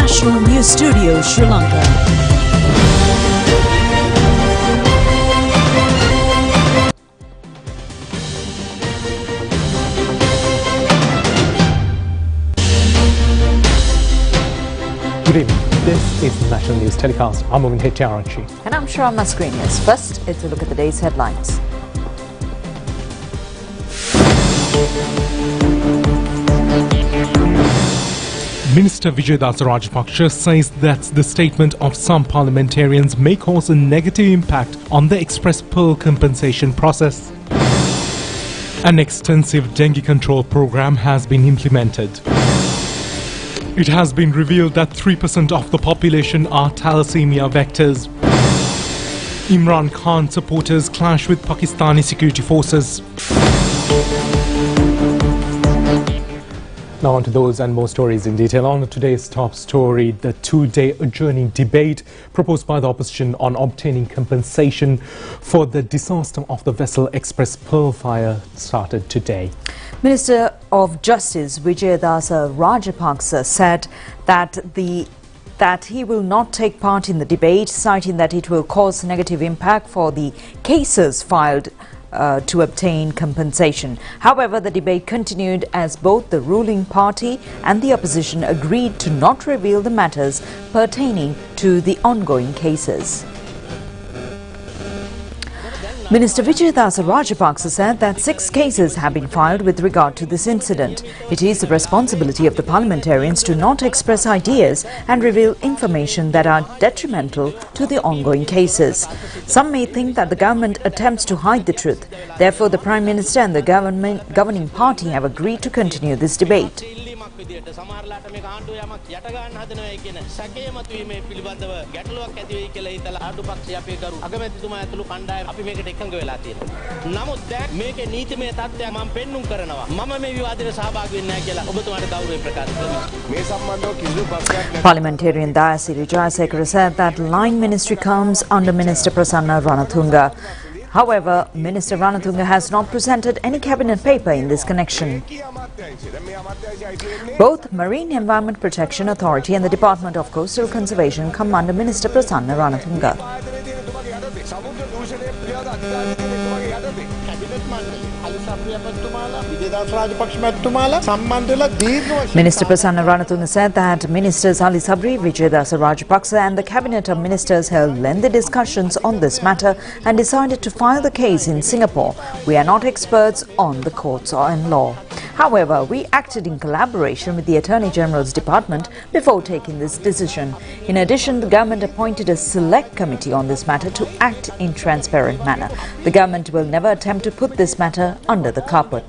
National News Studio, Sri Lanka. Good evening. This is the National News Telecast. I'm Momin Hettiaranchi. And I'm Sharma Screeners. First, it's a look at the day's headlines. Minister Vijayadasa Rajapaksa says that the statement of some parliamentarians may cause a negative impact on the express pearl compensation process. An extensive dengue control program has been implemented. It has been revealed that 3% of the population are thalassemia vectors. Imran Khan supporters clash with Pakistani security forces. Now on to those and more stories in detail. On today's top story, the two-day adjourning debate proposed by the opposition on obtaining compensation for the disaster of the vessel Express Pearl fire started today. Minister of Justice Vijayadasa Rajapaksa said that he will not take part in the debate, citing that it will cause negative impact for the cases filed to obtain compensation. However, the debate continued as both the ruling party and the opposition agreed to not reveal the matters pertaining to the ongoing cases. Minister Vijayadasa Rajapaksa said that 6 cases have been filed with regard to this incident. It is the responsibility of the parliamentarians to not express ideas and reveal information that are detrimental to the ongoing cases. Some may think that the government attempts to hide the truth. Therefore, the Prime Minister and the governing party have agreed to continue this debate. Parliamentarian Dayasiri Jayasekara said that line ministry comes under Minister Prasanna Ranatunga. However, Minister Ranatunga has not presented any cabinet paper in this connection. Both Marine Environment Protection Authority and the Department of Coastal Conservation come under Minister Prasanna Ranatunga. Minister Prasanna Ranatunga said that Ministers Ali Sabri, Vijayadasa Rajapaksa and the Cabinet of Ministers held lengthy discussions on this matter and decided to file the case in Singapore. We are not experts on the courts or in law. However, we acted in collaboration with the Attorney General's Department before taking this decision. In addition, the government appointed a select committee on this matter to act in transparent manner. The government will never attempt to put this matter under the carpet.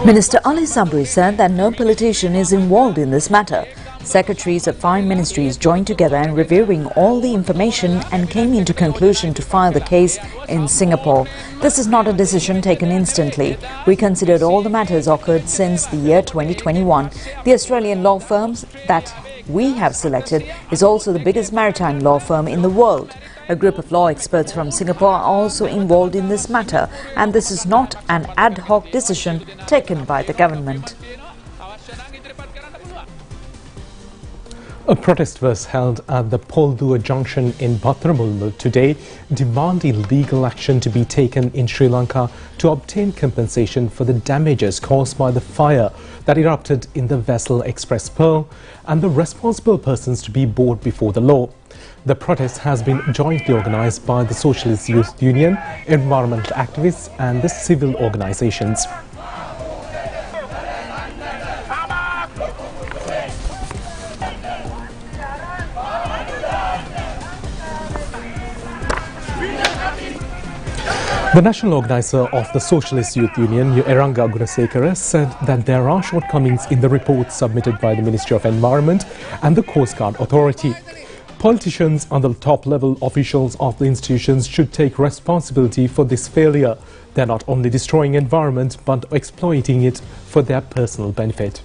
Minister Ali Sabri said that no politician is involved in this matter. Secretaries of 5 ministries joined together and reviewing all the information and came into conclusion to file the case in Singapore. This is not a decision taken instantly. We considered all the matters occurred since the year 2021. The Australian law firms that we have selected is also the biggest maritime law firm in the world. A group of law experts from Singapore are also involved in this matter, and this is not an ad hoc decision taken by the government. A protest was held at the Poldua Junction in Bhattramullu today, demanding legal action to be taken in Sri Lanka to obtain compensation for the damages caused by the fire that erupted in the vessel Express Pearl and the responsible persons to be brought before the law. The protest has been jointly organised by the Socialist Youth Union, environmental activists and the civil organisations. The national organizer of the Socialist Youth Union, Eranga Gunasekara, said that there are shortcomings in the report submitted by the Ministry of Environment and the Coast Guard Authority. Politicians and the top-level officials of the institutions should take responsibility for this failure. They are not only destroying environment but exploiting it for their personal benefit.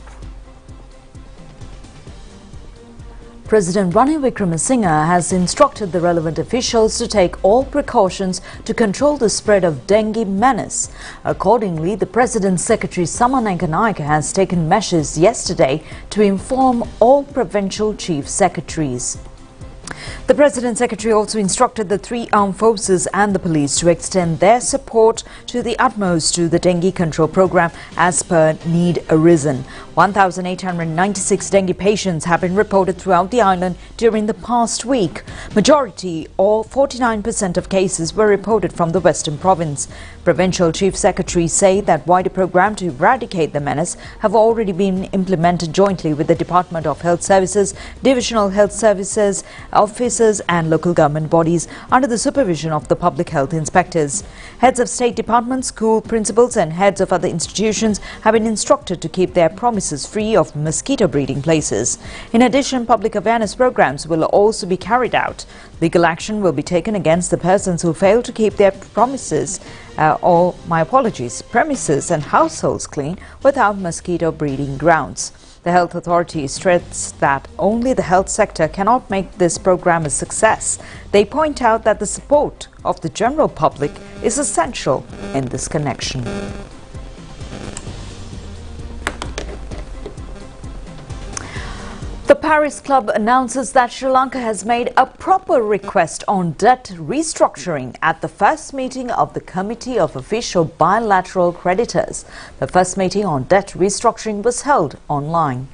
President Ranil Wickremesinghe has instructed the relevant officials to take all precautions to control the spread of dengue menace. Accordingly, the President's Secretary Samaneka Naika has taken measures yesterday to inform all provincial chief secretaries. The President's Secretary also instructed the three armed forces and the police to extend their support to the utmost to the dengue control program as per need arisen. 1,896 dengue patients have been reported throughout the island during the past week. Majority, or 49% of cases, were reported from the Western Province. Provincial Chief Secretaries say that wider program to eradicate the menace have already been implemented jointly with the Department of Health Services, Divisional Health Services, officers and local government bodies under the supervision of the public health inspectors. Heads of state departments, school principals and heads of other institutions have been instructed to keep their promises free of mosquito breeding places. In addition, public awareness programs will also be carried out. Legal action will be taken against the persons who fail to keep their premises and households clean without mosquito breeding grounds. The health authority stressed that only the health sector cannot make this program a success. They point out that the support of the general public is essential in this connection. The Paris Club announces that Sri Lanka has made a proper request on debt restructuring at the first meeting of the Committee of Official Bilateral Creditors. The first meeting on debt restructuring was held online.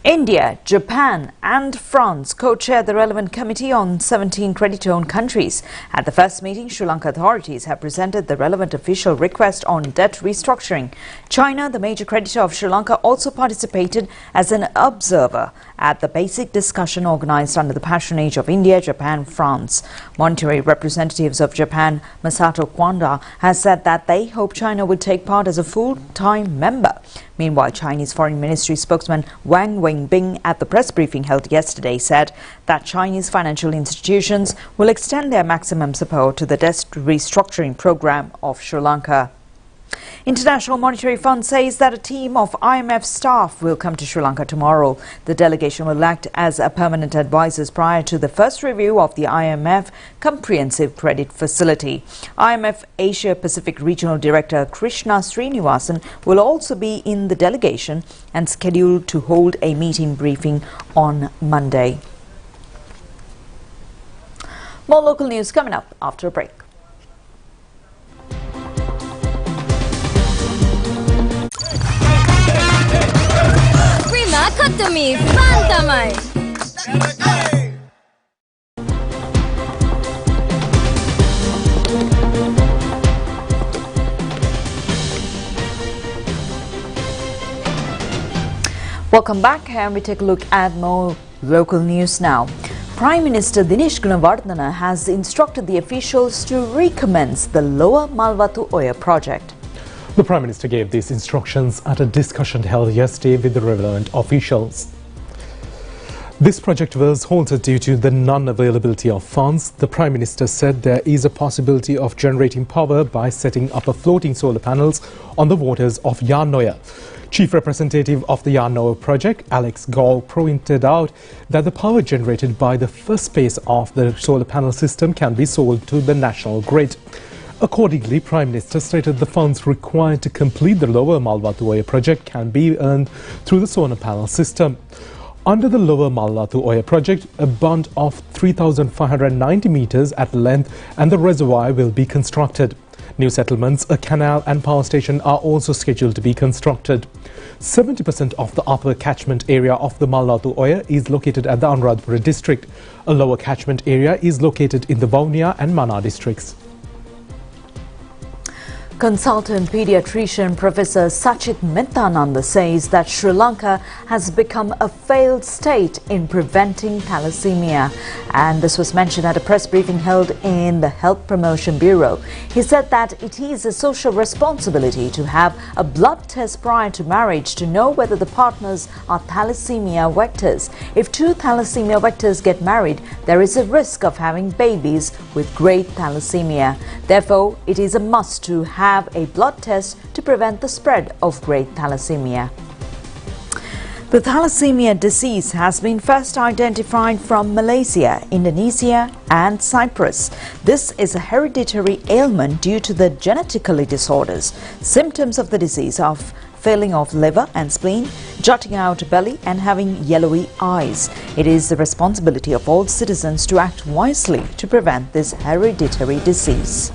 India, Japan and France co-chair the relevant committee on 17 creditor-owned countries. At the first meeting, Sri Lanka authorities have presented the relevant official request on debt restructuring. China, the major creditor of Sri Lanka, also participated as an observer at the basic discussion organized under the patronage of India, Japan, France. Monetary representatives of Japan, Masato Kwanda, has said that they hope China would take part as a full-time member. Meanwhile, Chinese Foreign Ministry spokesman Wang Wenbing at the press briefing held yesterday said that Chinese financial institutions will extend their maximum support to the debt restructuring program of Sri Lanka. International Monetary Fund says that a team of IMF staff will come to Sri Lanka tomorrow. The delegation will act as a permanent advisors prior to the first review of the IMF Comprehensive Credit Facility. IMF Asia Pacific Regional Director Krishna Srinivasan will also be in the delegation and scheduled to hold a meeting briefing on Monday. More local news coming up after a break. Kutumi, Fantamai. Welcome back, and we take a look at more local news now. Prime Minister Dinesh Gunawardena has instructed the officials to recommence the Lower Malathu Oya project. The Prime Minister gave these instructions at a discussion held yesterday with the relevant officials. This project was halted due to the non-availability of funds. The Prime Minister said there is a possibility of generating power by setting up a floating solar panels on the waters of Yarnoya. Chief representative of the Yarnoya project, Alex Gall, pointed out that the power generated by the first phase of the solar panel system can be sold to the national grid. Accordingly, Prime Minister stated the funds required to complete the Lower Malathu Oya project can be earned through the solar panel system. Under the Lower Malathu Oya project, a bund of 3,590 meters at length and the reservoir will be constructed. New settlements, a canal and power station are also scheduled to be constructed. 70% of the upper catchment area of the Malathu Oya is located at the Anuradhapura district. A lower catchment area is located in the Vavuniya and Mana districts. Consultant pediatrician Professor Sachit Mittananda says that Sri Lanka has become a failed state in preventing thalassemia, and this was mentioned at a press briefing held in the Health Promotion Bureau. He said that it is a social responsibility to have a blood test prior to marriage to know whether the partners are thalassemia vectors. If two thalassemia vectors get married, there is a risk of having babies with great thalassemia. Therefore, it is a must to have a blood test to prevent the spread of great thalassemia. The thalassemia disease has been first identified from Malaysia, Indonesia and Cyprus. This is a hereditary ailment due to the genetically disorders. Symptoms of the disease are failing of liver and spleen, jutting out belly and having yellowy eyes. It is the responsibility of all citizens to act wisely to prevent this hereditary disease.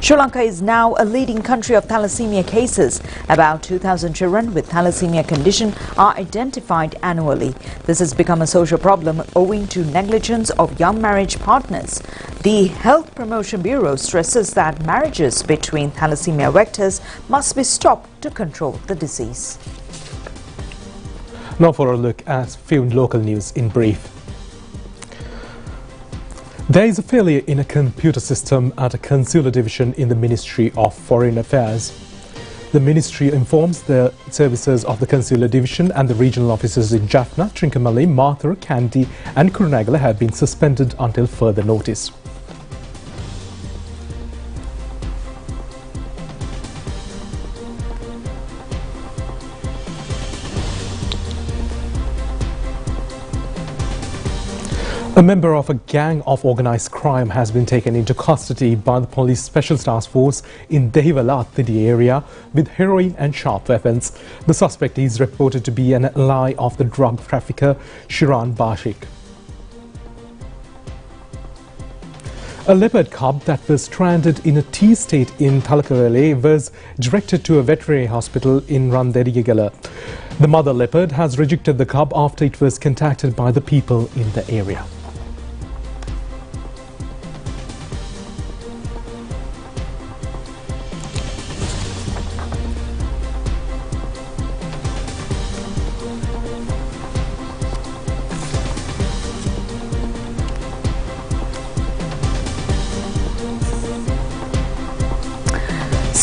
Sri Lanka is now a leading country of thalassemia cases. About 2,000 children with thalassemia condition are identified annually. This has become a social problem owing to negligence of young marriage partners. The Health Promotion Bureau stresses that marriages between thalassemia vectors must be stopped to control the disease. Now for a look at few local news in brief. There is a failure in a computer system at a consular division in the Ministry of Foreign Affairs. The ministry informs the services of the consular division and the regional offices in Jaffna, Trincomalee, Mathura, Kandy and Kurunegala have been suspended until further notice. A member of a gang of organised crime has been taken into custody by the police special task force in Dehiwala area with heroin and sharp weapons. The suspect is reported to be an ally of the drug trafficker Shiran Bashik. A leopard cub that was stranded in a tea estate in Thalassemia was directed to a veterinary hospital in Randerigala. The mother leopard has rejected the cub after it was contacted by the people in the area.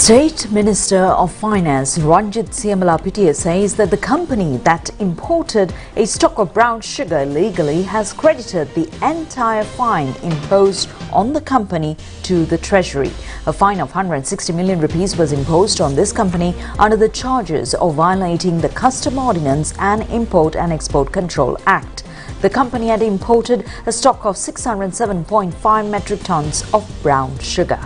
State Minister of Finance Ranjit Siamalapitiya says that the company that imported a stock of brown sugar illegally has credited the entire fine imposed on the company to the Treasury. A fine of 160 million rupees was imposed on this company under the charges of violating the Custom Ordinance and Import and Export Control Act. The company had imported a stock of 607.5 metric tons of brown sugar.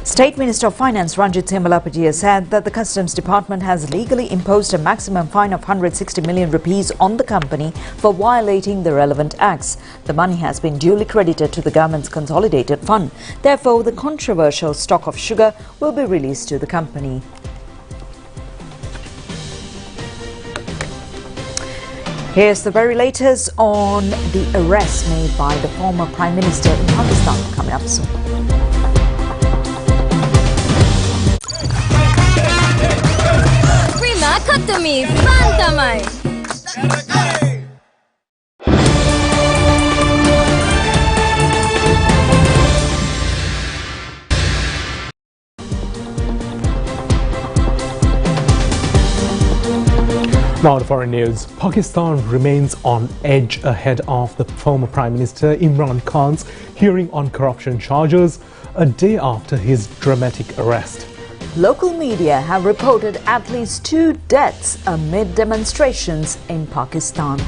State Minister of Finance Ranjit Siamalapitiya said that the Customs Department has legally imposed a maximum fine of 160 million rupees on the company for violating the relevant acts. The money has been duly credited to the government's consolidated fund. Therefore, the controversial stock of sugar will be released to the company. Here's the very latest on the arrest made by the former Prime Minister in Pakistan, coming up soon. Cut to me, Pandas. Now to foreign news. Pakistan remains on edge ahead of the former Prime Minister Imran Khan's hearing on corruption charges a day after his dramatic arrest. Local media have reported at least 2 deaths amid demonstrations in Pakistan.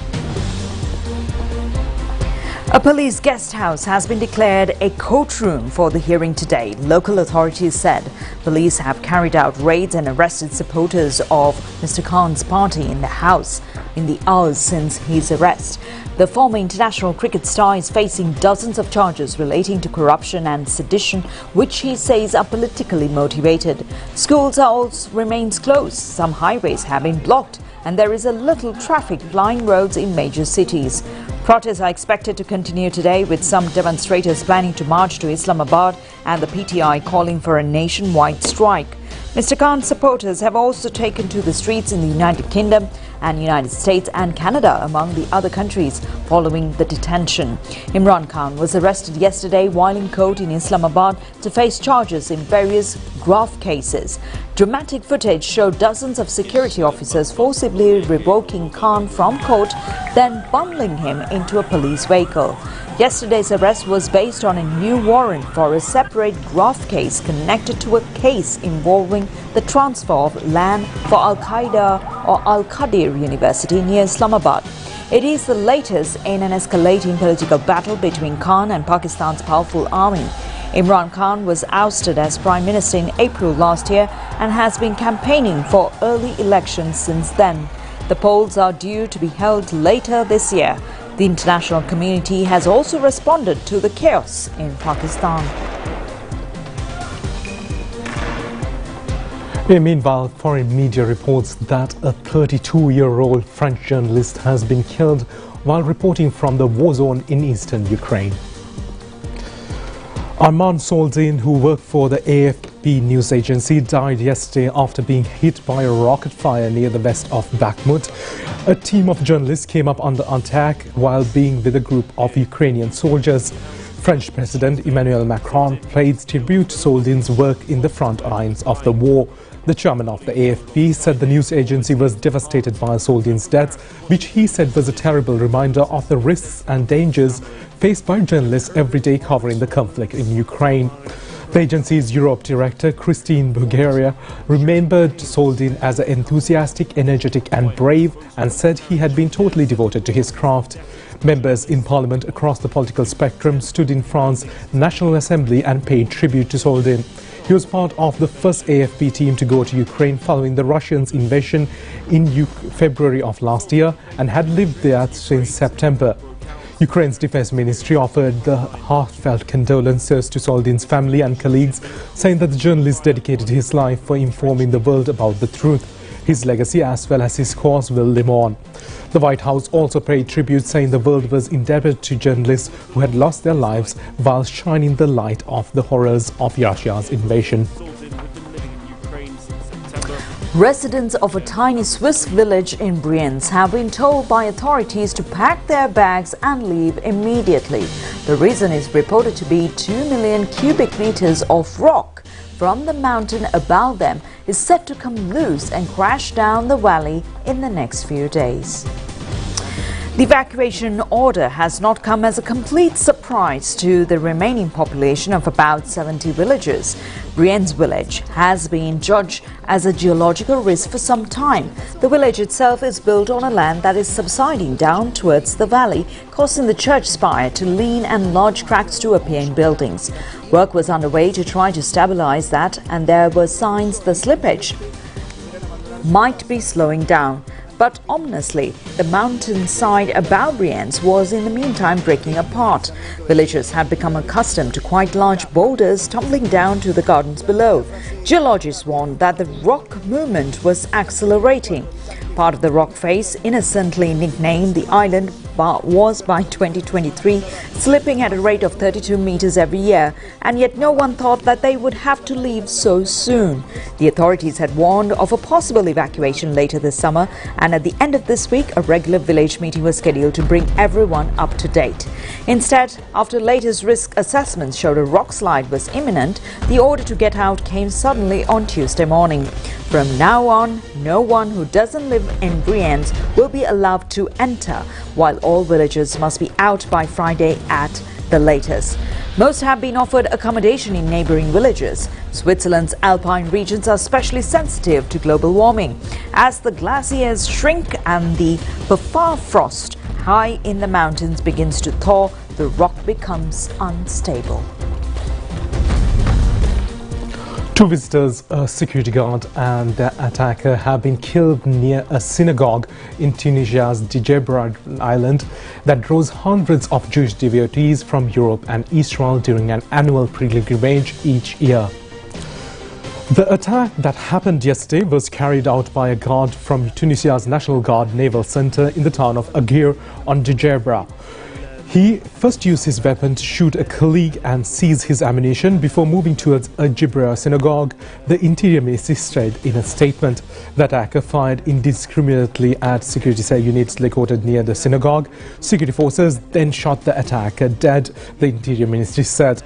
A police guest house has been declared a courtroom for the hearing today. Local authorities said police have carried out raids and arrested supporters of Mr. Khan's party in the house. in the hours since his arrest. The former international cricket star is facing dozens of charges relating to corruption and sedition, which he says are politically motivated. Schools also remains closed, some highways have been blocked, and there is a little traffic plying roads in major cities. Protests are expected to continue today, with some demonstrators planning to march to Islamabad and the PTI calling for a nationwide strike. Mr. Khan's supporters have also taken to the streets in the United Kingdom and United States and Canada, among the other countries, following the detention. Imran Khan was arrested yesterday while in court in Islamabad to face charges in various graft cases. Dramatic footage showed dozens of security officers forcibly revoking Khan from court, then bundling him into a police vehicle. Yesterday's arrest was based on a new warrant for a separate graft case connected to a case involving the transfer of land for Al-Qaeda or Al-Qadir University near Islamabad. It is the latest in an escalating political battle between Khan and Pakistan's powerful army. Imran Khan was ousted as Prime Minister in April last year and has been campaigning for early elections since then. The polls are due to be held later this year. The international community has also responded to the chaos in Pakistan. Meanwhile, foreign media reports that a 32-year-old French journalist has been killed while reporting from the war zone in eastern Ukraine. Armand Soldin, who worked for the AFP news agency, died yesterday after being hit by a rocket fire near the west of Bakhmut. A team of journalists came up under attack while being with a group of Ukrainian soldiers. French President Emmanuel Macron paid tribute to Soldin's work in the front lines of the war. The chairman of the AFP said the news agency was devastated by Soldin's death, which he said was a terrible reminder of the risks and dangers faced by journalists every day covering the conflict in Ukraine. The agency's Europe director, Christine Bulgaria, remembered Soldin as an enthusiastic, energetic and brave, and said he had been totally devoted to his craft. Members in parliament across the political spectrum stood in France's National Assembly and paid tribute to Soldin. He was part of the first AFP team to go to Ukraine following the Russians' invasion in February of last year and had lived there since September. Ukraine's defense ministry offered the heartfelt condolences to Soldin's family and colleagues, saying that the journalist dedicated his life for informing the world about the truth. His legacy as well as his cause will live on. The White House also paid tribute, saying the world was indebted to journalists who had lost their lives while shining the light of the horrors of Russia's invasion. Residents of a tiny Swiss village in Brienz have been told by authorities to pack their bags and leave immediately. The reason is reported to be 2 million cubic meters of rock from the mountain above them is set to come loose and crash down the valley in the next few days. The evacuation order has not come as a complete surprise to the remaining population of about 70 villages. Brienz village has been judged as a geological risk for some time. The village itself is built on a land that is subsiding down towards the valley, causing the church spire to lean and large cracks to appear in buildings. Work was underway to try to stabilize that, and there were signs the slippage might be slowing down. But ominously, the mountainside above Brienz was in the meantime breaking apart. Villagers had become accustomed to quite large boulders tumbling down to the gardens below. Geologists warned that the rock movement was accelerating. Part of the rock face, innocently nicknamed the island, was by 2023 slipping at a rate of 32 meters every year, and yet no one thought that they would have to leave so soon. The authorities had warned of a possible evacuation later this summer, and at the end of this week a regular village meeting was scheduled to bring everyone up to date. Instead, after latest risk assessments showed a rock slide was imminent, the order to get out came suddenly on Tuesday morning. From now on, no one who doesn't live in Brienz will be allowed to enter, while all villagers must be out by Friday at the latest. Most have been offered accommodation in neighboring villages. Switzerland's alpine regions are especially sensitive to global warming. As the glaciers shrink and the permafrost high in the mountains begins to thaw, the rock becomes unstable. Two visitors, a security guard and the attacker, have been killed near a synagogue in Tunisia's Djerba island that draws hundreds of Jewish devotees from Europe and Israel during an annual pilgrimage each year. The attack that happened yesterday was carried out by a guard from Tunisia's National Guard Naval Center in the town of Agir on Djerba. He first used his weapon to shoot a colleague and seize his ammunition before moving towards a Djerba synagogue, the Interior Ministry said in a statement. The attacker fired indiscriminately at security cell units located near the synagogue. Security forces then shot the attacker dead, the Interior Ministry said.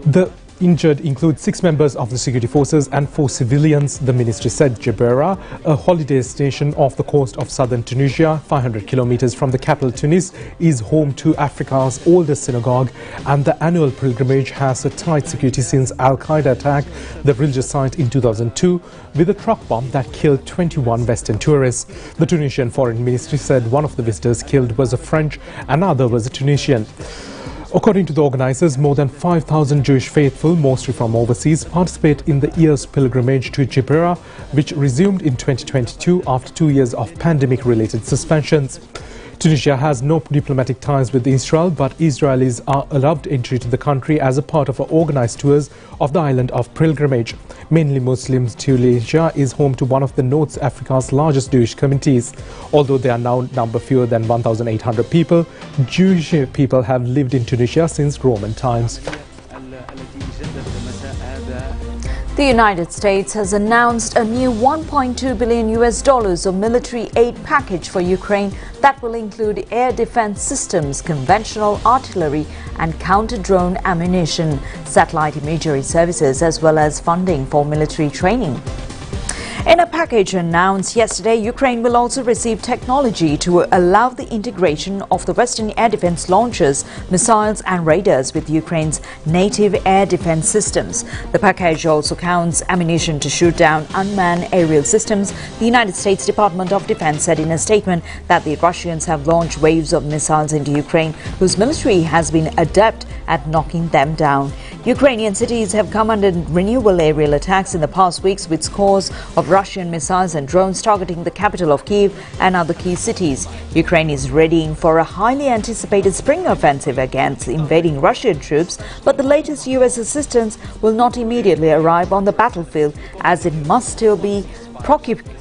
The injured include 6 members of the security forces and 4 civilians, the ministry said. Djerba, a holiday station off the coast of southern Tunisia, 500 kilometers from the capital Tunis, is home to Africa's oldest synagogue, and the annual pilgrimage has a tight security since Al-Qaeda attacked the religious site in 2002 with a truck bomb that killed 21 Western tourists. The Tunisian Foreign Ministry said one of the visitors killed was a French, another was a Tunisian. According to the organizers, more than 5,000 Jewish faithful, mostly from overseas, participate in the year's pilgrimage to Djerba, which resumed in 2022 after 2 years of pandemic-related suspensions. Tunisia has no diplomatic ties with Israel, but Israelis are allowed entry to the country as a part of organized tours of the island of pilgrimage. Mainly Muslims, Tunisia is home to one of the North Africa's largest Jewish communities. Although they are now number fewer than 1,800 people, Jewish people have lived in Tunisia since Roman times. The United States has announced a new $1.2 billion of military aid package for Ukraine that will include air defense systems, conventional artillery and counter-drone ammunition, satellite imagery services, as well as funding for military training. In a package announced yesterday, Ukraine will also receive technology to allow the integration of the Western air defense launchers, missiles and radars with Ukraine's native air defense systems. The package also counts ammunition to shoot down unmanned aerial systems. The United States Department of Defense said in a statement that the Russians have launched waves of missiles into Ukraine, whose military has been adept at knocking them down. Ukrainian cities have come under renewal aerial attacks in the past weeks, with scores of Russian missiles and drones targeting the capital of Kyiv and other key cities. Ukraine is readying for a highly anticipated spring offensive against invading Russian troops, but the latest U.S. assistance will not immediately arrive on the battlefield, as it must still be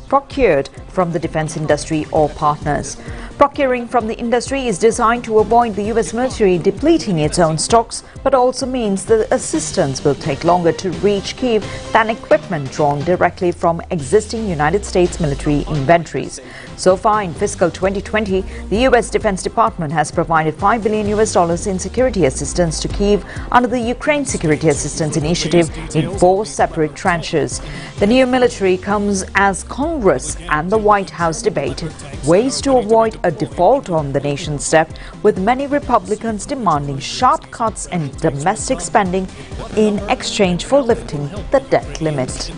procured from the defense industry or partners. Procuring from the industry is designed to avoid the U.S. military depleting its own stocks, but also means the assistance will take longer to reach Kyiv than equipment drawn directly from existing United States military inventories. So far in fiscal 2020, the U.S. Defense Department has provided $5 billion in security assistance to Kyiv under the Ukraine Security Assistance Initiative in 4 separate tranches. The new military comes as Congress and the White House debate ways to avoid a default on the nation's debt, with many Republicans demanding sharp cuts in domestic spending in exchange for lifting the debt limit.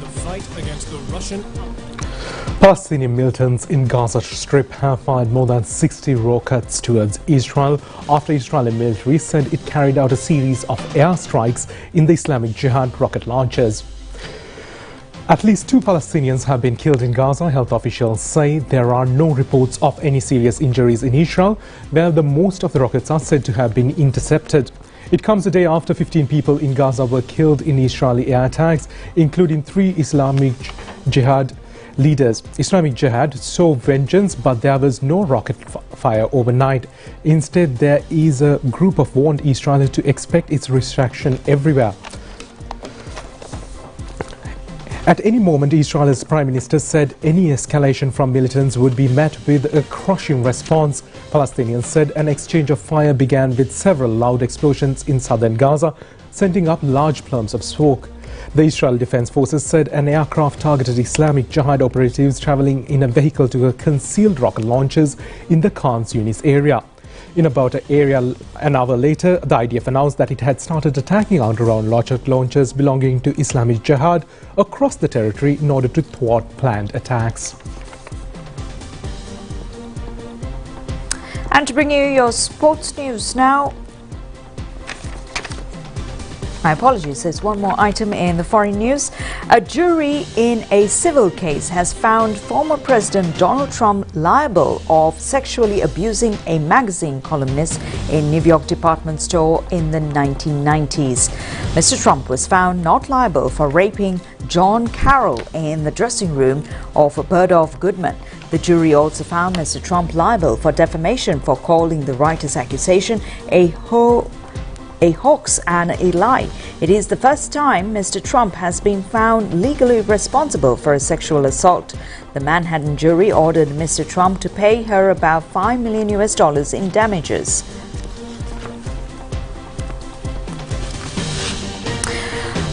Palestinian militants in Gaza Strip have fired more than 60 rockets towards Israel after Israeli military said it carried out a series of airstrikes in the Islamic Jihad rocket launchers. At least 2 Palestinians have been killed in Gaza. Health officials say there are no reports of any serious injuries in Israel, where the most of the rockets are said to have been intercepted. It comes a day after 15 people in Gaza were killed in Israeli air attacks, including 3 Islamic Jihad leaders. Islamic Jihad saw vengeance, but there was no rocket fire overnight. Instead, there is a group of warned Israel to expect its destruction everywhere. At any moment, Israel's Prime Minister said any escalation from militants would be met with a crushing response. Palestinians said an exchange of fire began with several loud explosions in southern Gaza, sending up large plumes of smoke. The Israel Defense Forces said an aircraft targeted Islamic Jihad operatives traveling in a vehicle to a concealed rocket launchers in the Khan Yunis area. In about an hour later, the IDF announced that it had started attacking underground rocket launchers belonging to Islamic Jihad across the territory in order to thwart planned attacks. And to bring you your sports news now. My apologies, there's one more item in the foreign news. A jury in a civil case has found former President Donald Trump liable of sexually abusing a magazine columnist in New York department store in the 1990s. Mr. Trump was found not liable for raping John Carroll in the dressing room of Bergdorf Goodman. The jury also found Mr. Trump liable for defamation for calling the writer's accusation a hoax and a lie. It is the first time Mr. Trump has been found legally responsible for a sexual assault. The Manhattan jury ordered Mr. Trump to pay her about $5 million in damages.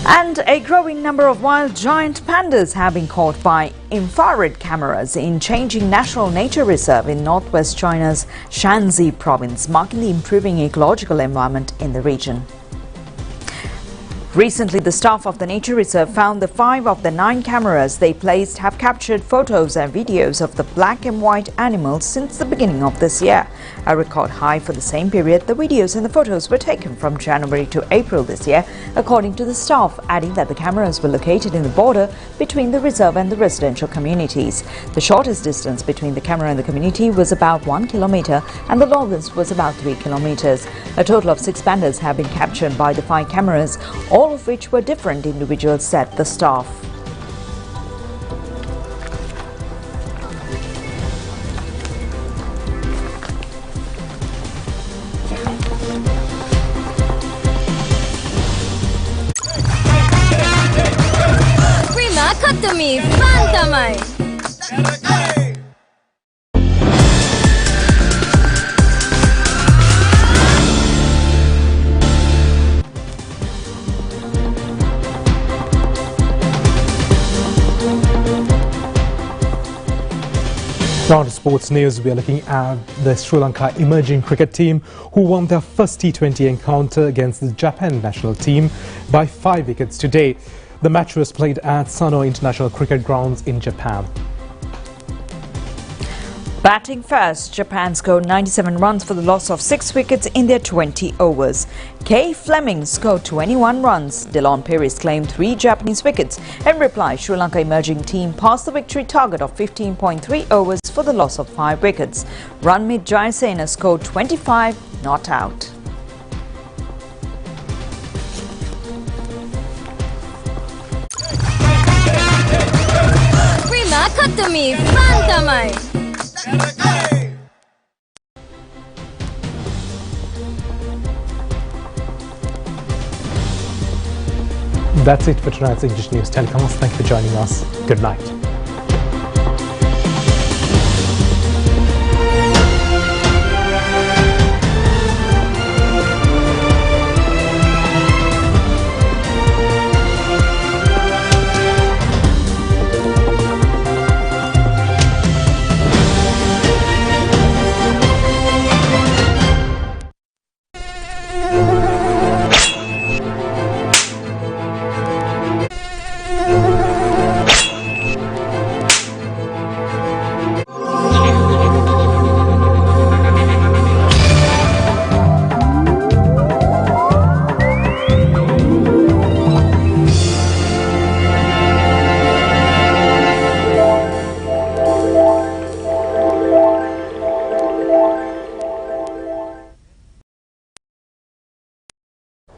And a growing number of wild giant pandas have been caught by infrared cameras in Changing National Nature Reserve in northwest China's Shanxi province, marking the improving ecological environment in the region. Recently, the staff of the nature reserve found that 5 of the 9 cameras they placed have captured photos and videos of the black and white animals since the beginning of this year. A record high for the same period, the videos and the photos were taken from January to April this year, according to the staff, adding that the cameras were located in the border between the reserve and the residential communities. The shortest distance between the camera and the community was about 1 kilometer and the longest was about 3 kilometers. A total of 6 pandas have been captured by the 5 cameras, all of which were different individuals, said the staff. Prima Katami Fantamai. Now to sports news, we are looking at the Sri Lanka emerging cricket team who won their first T20 encounter against the Japan national team by 5 wickets today. The match was played at Sano International Cricket Grounds in Japan. Batting first, Japan scored 97 runs for the loss of 6 wickets in their 20 overs. Kay Fleming scored 21 runs. Delon Perez claimed 3 Japanese wickets. In reply, Sri Lanka emerging team passed the victory target of 15.3 overs for the loss of 5 wickets. Ranmit Jayasena scored 25, not out. Prima Katami Fantamai. That's it for tonight's English News Telecast. Thank you for joining us. Good night.